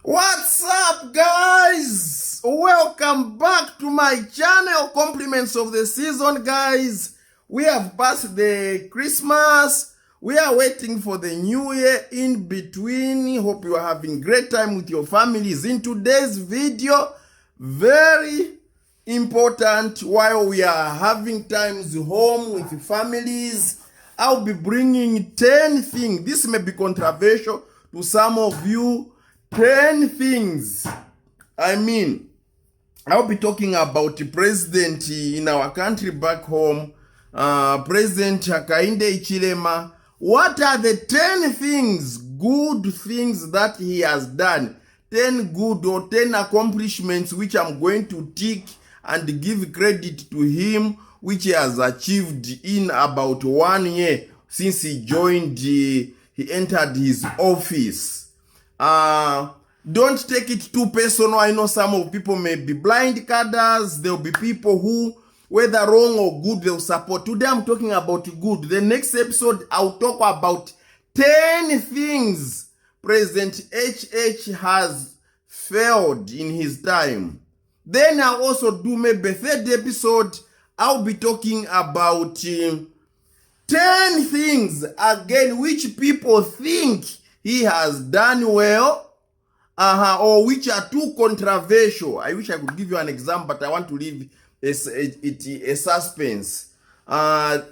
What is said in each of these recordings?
What's up, guys? Welcome back to my channel. Compliments of the season, guys. We have passed the Christmas. We are waiting for the new year in between. Hope you are having great time with your families. In today's video, very important, while we are having times home with families, I'll be bringing 10 things. This may be controversial to some of you. 10 things. I'll be talking about the president in our country back home, President Hakainde Hichilema. What are the 10 things, good things that he has done? 10 good or 10 accomplishments which I'm going to tick and give credit to him, which he has achieved in about 1 year since he entered his office. Don't take it too personal. I know some of people may be blind carders. There will be people who, whether wrong or good, they'll support. Today I'm talking about good. The next episode I'll talk about 10 things President HH has failed in his time. Then I'll also do maybe third episode. I'll be talking about 10 things again which people think he has done well, or which are too controversial. I wish I could give you an example, but I want to leave a suspense.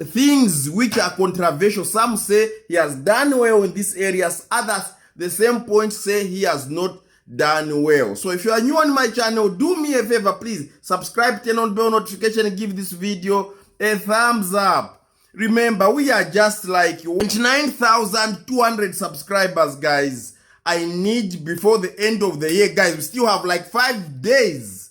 Things which are controversial. Some say he has done well in these areas. Others, the same point, say he has not done well. So if you are new on my channel, do me a favor, please subscribe, turn on bell notification, and give this video a thumbs up. Remember, we are just like 29,200 subscribers, guys. I need before the end of the year, guys. We still have like 5 days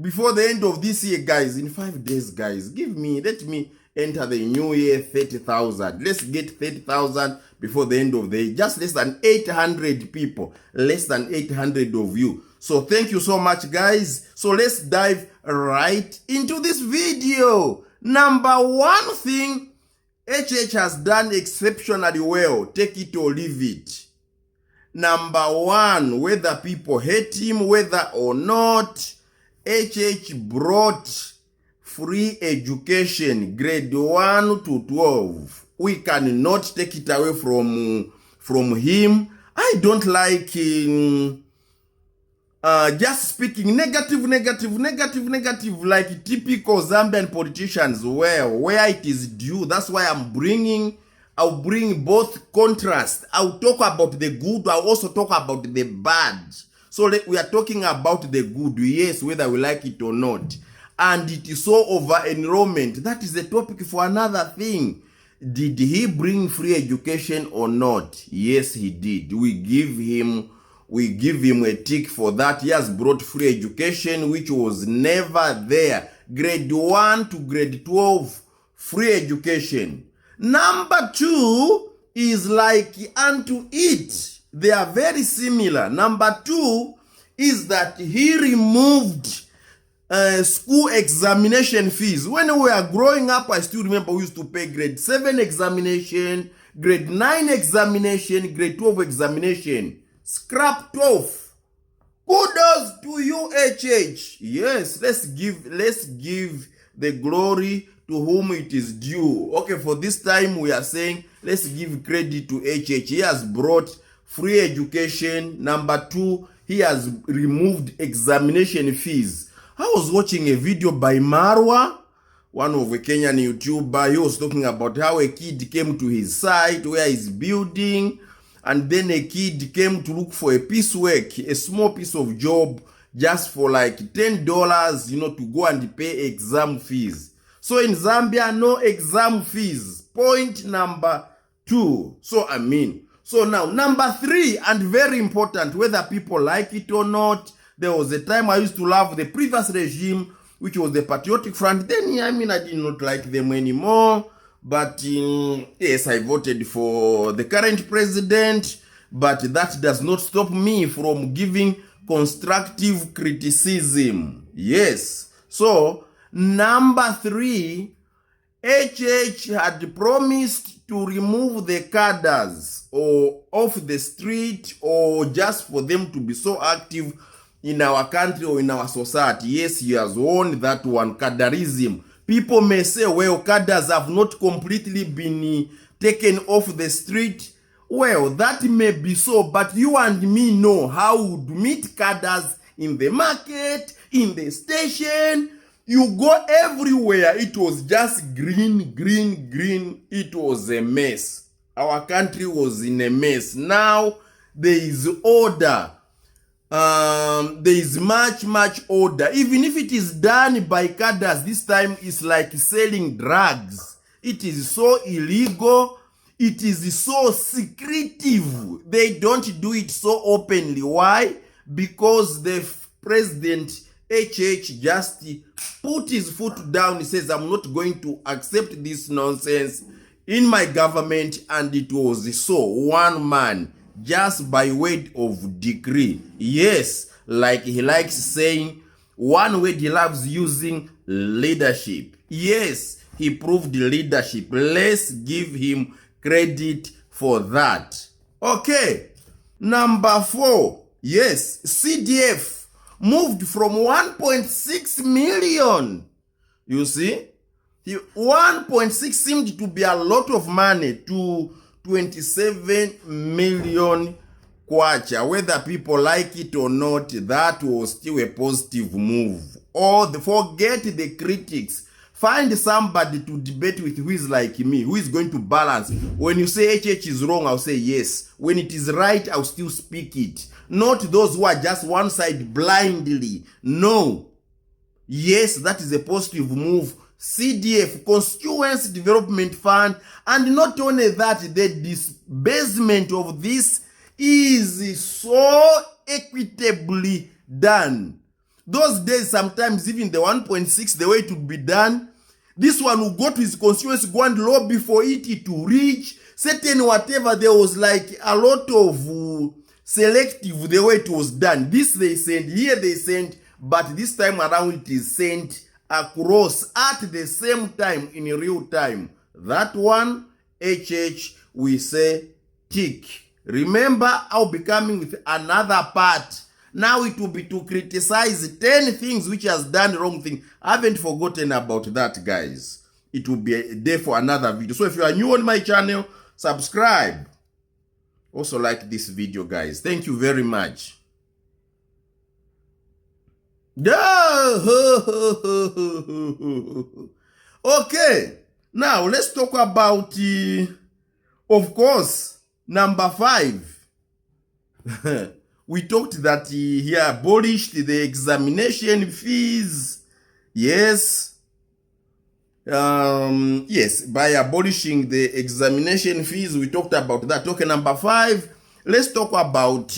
before the end of this year, guys. In 5 days, guys, let me enter the new year 30,000. Let's get 30,000 before the end of the year. Just less than 800 people, less than 800 of you. So thank you so much, guys. So let's dive right into this video. Number one thing HH has done exceptionally well. Take it or leave it. Number one, whether people hate him, whether or not, HH brought free education, grade 1 to 12. We cannot take it away from him. I don't like just speaking negative, like typical Zambian politicians, where it is due. That's why I'll bring both contrast. I'll talk about the good. I'll also talk about the bad. So we are talking about the good, yes, whether we like it or not. And it is so over enrollment. That is the topic for another thing. Did he bring free education or not? Yes, he did. We give him a tick for that. He has brought free education, which was never there. Grade 1 to grade 12, free education. Number two is like unto it. They are very similar. Number two is that he removed school examination fees. When we were growing up, I still remember we used to pay grade 7 examination, grade 9 examination, grade 12 examination. Scrapped off. Kudos to you, HH. Yes, let's give the glory to whom it is due. Okay, for this time we are saying let's give credit to HH. He has brought free education. Number two, he has removed examination fees. I was watching a video by Marwa, one of a Kenyan YouTuber. He was talking about how a kid came to his site where he's building, and then a kid came to look for a piecework, a small piece of job, just for like $10, to go and pay exam fees. So in Zambia, no exam fees. Point number two. So now number three, and very important, whether people like it or not, there was a time I used to love the previous regime, which was the Patriotic Front. Then, I did not like them anymore. But yes, I voted for the current president. But that does not stop me from giving constructive criticism. Yes. So, number three, HH had promised to remove the cadres or off the street or just for them to be so active in our country or in our society. Yes, he has won that one, cadreism. People may say, well, cadres have not completely been taken off the street. Well, that may be so, but you and me know how would meet cadres in the market, in the station. You go everywhere. It was just green, green, green. It was a mess. Our country was in a mess. Now there is order. There is much order. Even if it is done by cadres, this time it's like selling drugs. It is so illegal. It is so secretive. They don't do it so openly. Why? Because the president HH just put his foot down. He says, I'm not going to accept this nonsense in my government. And it was so, one man, just by way of decree. Yes, like he likes saying, one word he loves using, leadership. Yes, he proved leadership. Let's give him credit for that. Okay, number 4. Yes, CDF moved from 1.6 million. You see, 1.6 seemed to be a lot of money to 27 million kwacha. Whether people like it or not, that was still a positive move. Or forget the critics. Find somebody to debate with who is like me, who is going to balance. When you say HH is wrong, I'll say yes. When it is right, I'll still speak it. Not those who are just one side blindly. No. Yes, that is a positive move. CDF, Constituency Development Fund, and not only that, the disbursement of this is so equitably done. Those days, sometimes even the 1.6, the way it would be done, this one will go to his constituency, go and lobby for it to reach certain whatever. There was like a lot of selective the way it was done. This they sent, here they sent, but this time around it is sent across at the same time in real time. That one, HH, we say tick. Remember, I'll be coming with another part. Now it will be to criticize 10 things which has done wrong thing. I haven't forgotten about that, guys. It will be a day for another video. So if you are new on my channel, subscribe. Also like this video, guys. Thank you very much. Okay, now let's talk about, of course, number 5. We talked that he abolished the examination fees. Yes. Yes, by abolishing the examination fees, we talked about that. Okay, number 5, let's talk about HH.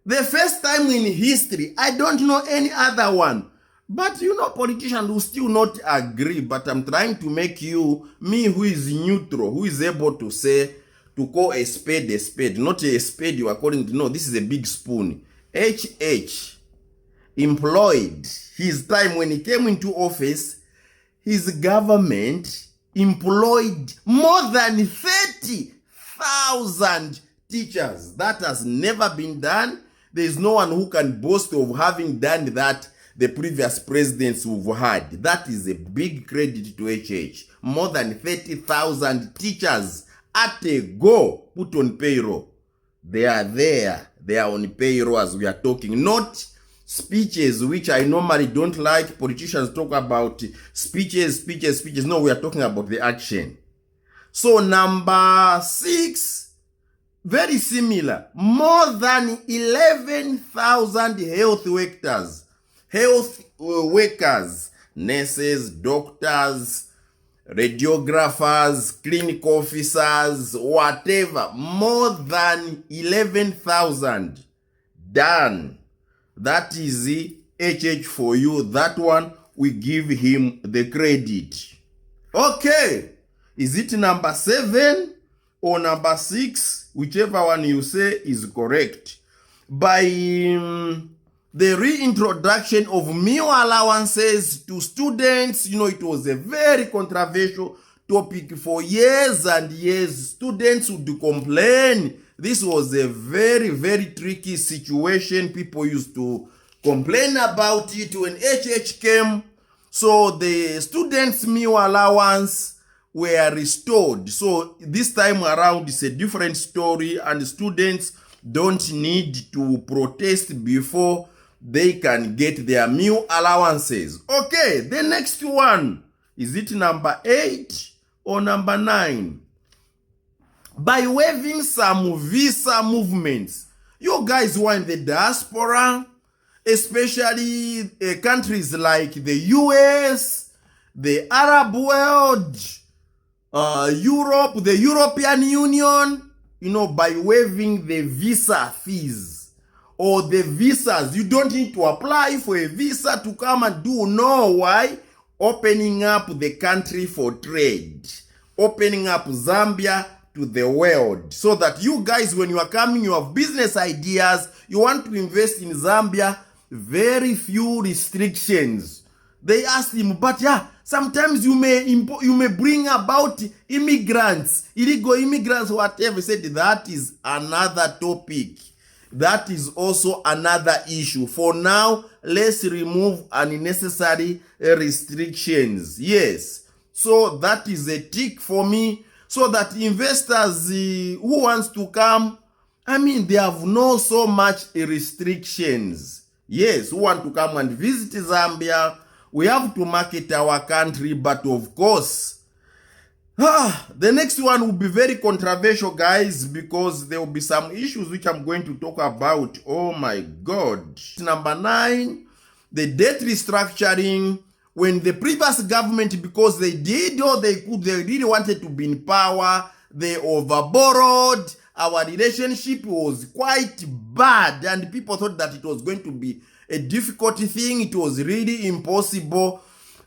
The first time in history, I don't know any other one. But you know, politicians will still not agree. But I'm trying to make you, me who is neutral, who is able to say, to call a spade, not a spade you according to, no, this is a big spoon. HH employed his time when he came into office, his government employed more than 30,000 teachers. That has never been done. There is no one who can boast of having done that the previous presidents who've had. That is a big credit to HH. More than 30,000 teachers at a go put on payroll. They are there. They are on payroll as we are talking. Not speeches, which I normally don't like. Politicians talk about speeches. No, we are talking about the action. So number 6, very similar. More than 11,000 health workers, nurses, doctors, radiographers, clinic officers, whatever. More than 11,000 done. That is the HH for you. That one, we give him the credit. Okay. Is it number 7 or number 6? Whichever one you say is correct. By the reintroduction of meal allowances to students. You know, it was a very controversial topic for years and years. Students would complain. This was a very, very tricky situation. People used to complain about it when HH came. So the students' meal allowance were restored. So this time around, it's a different story, and students don't need to protest before they can get their meal allowances. Okay, the next one, is it number 8 or number 9? By waiving some visa movements. You guys who are in the diaspora, especially countries like the US, the Arab world, Europe, the European Union, you know, by waiving the visa fees or the visas. You don't need to apply for a visa to come and do. No, why? Opening up the country for trade. Opening up Zambia to the world. So that you guys, when you are coming, you have business ideas, you want to invest in Zambia, very few restrictions. They asked him, but yeah, sometimes you may bring about immigrants, illegal immigrants, whatever. He said that is another topic. That is also another issue. For now, let's remove unnecessary restrictions. Yes. So that is a tick for me. So that investors who wants to come, I mean, they have no so much restrictions. Yes, who want to come and visit Zambia, we have to market our country, but of course, the next one will be very controversial, guys, because there will be some issues which I'm going to talk about. Oh my God. Number 9, the debt restructuring. When the previous government, because they did all they could, they really wanted to be in power, they overborrowed. Our relationship was quite bad, and people thought that it was going to be a difficult thing. It was really impossible.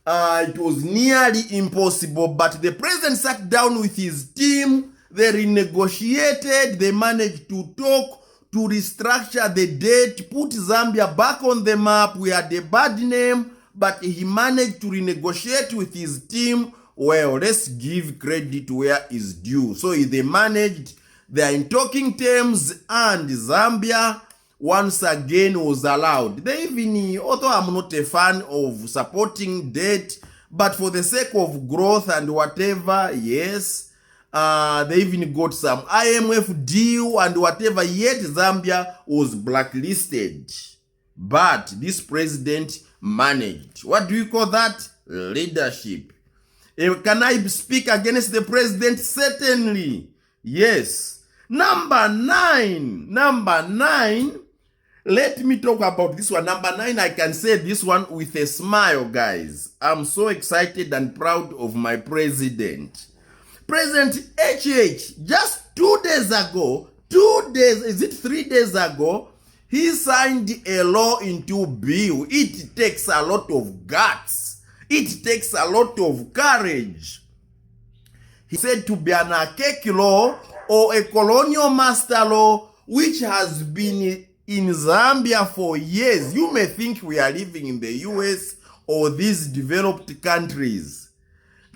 It was nearly impossible, but the president sat down with his team, they renegotiated, they managed to talk, to restructure the debt, put Zambia back on the map. We had a bad name, but he managed to renegotiate with his team. Well, let's give credit where is due. So they managed, they are in talking terms, and Zambia once again was allowed. They even, although I'm not a fan of supporting debt, but for the sake of growth and whatever, yes, they even got some IMF deal and whatever, yet Zambia was blacklisted. But this president managed. What do you call that? Leadership. Can I speak against the president? Certainly. Yes. Number 9. Let me talk about this one. Number 9, I can say this one with a smile, guys. I'm so excited and proud of my president. President HH, just 2 days ago, 3 days ago, he signed a law into bill. It takes a lot of guts. It takes a lot of courage. He said to be an archaic law or a colonial master law which has been in Zambia for years. You may think we are living in the US or these developed countries.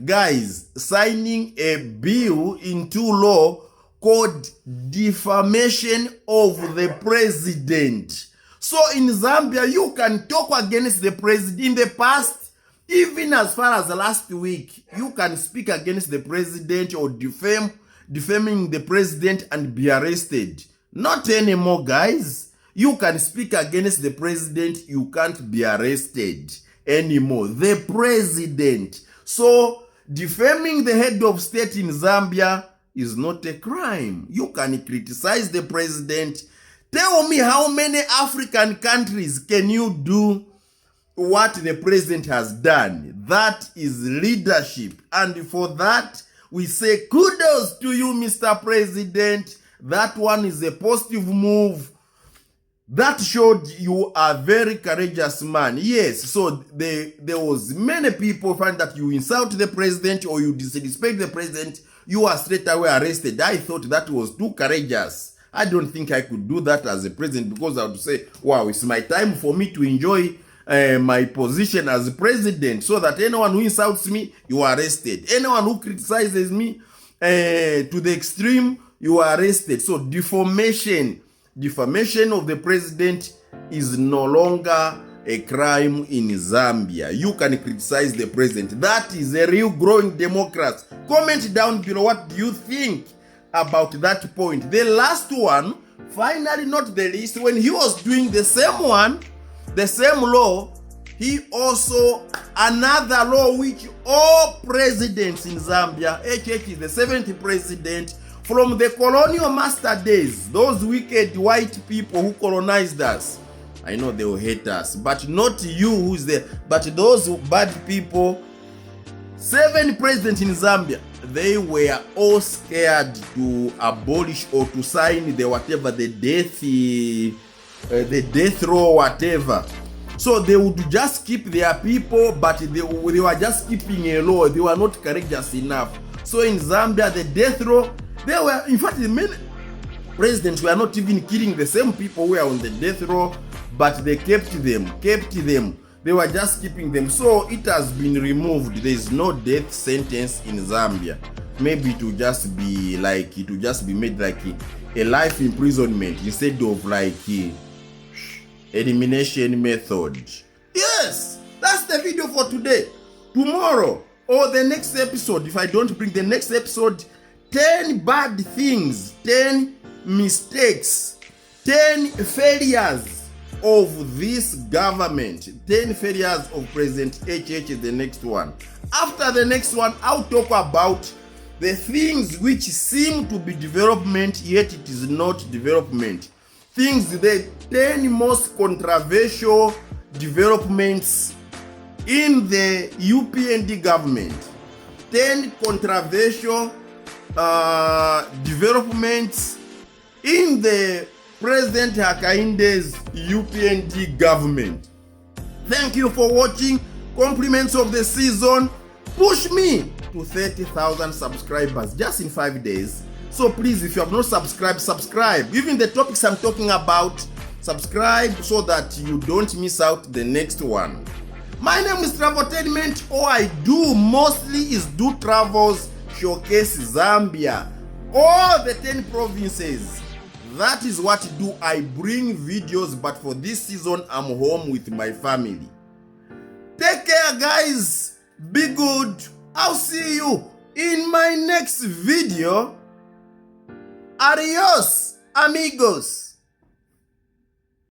Guys, signing a bill into law called defamation of the president. So in Zambia, you can talk against the president. In the past, even as far as last week, you can speak against the president or defaming the president and be arrested. Not anymore, guys. You can speak against the president, you can't be arrested anymore. The president. So defaming the head of state in Zambia is not a crime. You can criticize the president. Tell me how many African countries can you do what the president has done? That is leadership. And for that, we say kudos to you, Mr. President. That one is a positive move. That showed you are a very courageous man. Yes, so there was many people find that you insult the president or you disrespect the president, you are straight away arrested. I thought that was too courageous. I don't think I could do that as a president, because I would say, wow, it's my time for me to enjoy my position as president, so that anyone who insults me, you are arrested. Anyone who criticizes me to the extreme, you are arrested. So defamation of the president is no longer a crime in Zambia. You can criticize the president. That is a real growing democracy. Comment down below, what do you think about that point? The last one, finally not the least, when he was doing the same one, the same law, he also, another law which all presidents in Zambia, HH is the 7th president from the colonial master days, those wicked white people who colonized us. I know they will hate us, but not you who's there, but those bad people. 7 presidents in Zambia, they were all scared to abolish or to sign the whatever, the death row, whatever. So they would just keep their people, but they were just keeping a law. They were not courageous enough. So in Zambia, the death row, they were, in fact, the many presidents were not even killing the same people who were on the death row, but they kept them. They were just keeping them. So it has been removed. There is no death sentence in Zambia. Maybe it will just be like, it will just be made like a life imprisonment instead of like elimination method. Yes, that's the video for today. Tomorrow or the next episode, if I don't bring the next episode, 10 bad things, 10 mistakes, 10 failures of this government, 10 failures of President HH is the next one. After the next one, I'll talk about the things which seem to be development, yet it is not development. Things, the 10 most controversial developments in the UPND government. 10 controversial developments in the President Hakainde's UPND government. Thank you for watching. Compliments of the season. Push me to 30,000 subscribers just in 5 days. So please, if you have not subscribed, subscribe. Even the topics I'm talking about, subscribe so that you don't miss out the next one. My name is Traveltainment. All I do mostly is do travels, showcase Zambia, all the 10 provinces. That is what I do. I bring videos, but for this season, I'm home with my family. Take care, guys. Be good. I'll see you in my next video. Adios, amigos.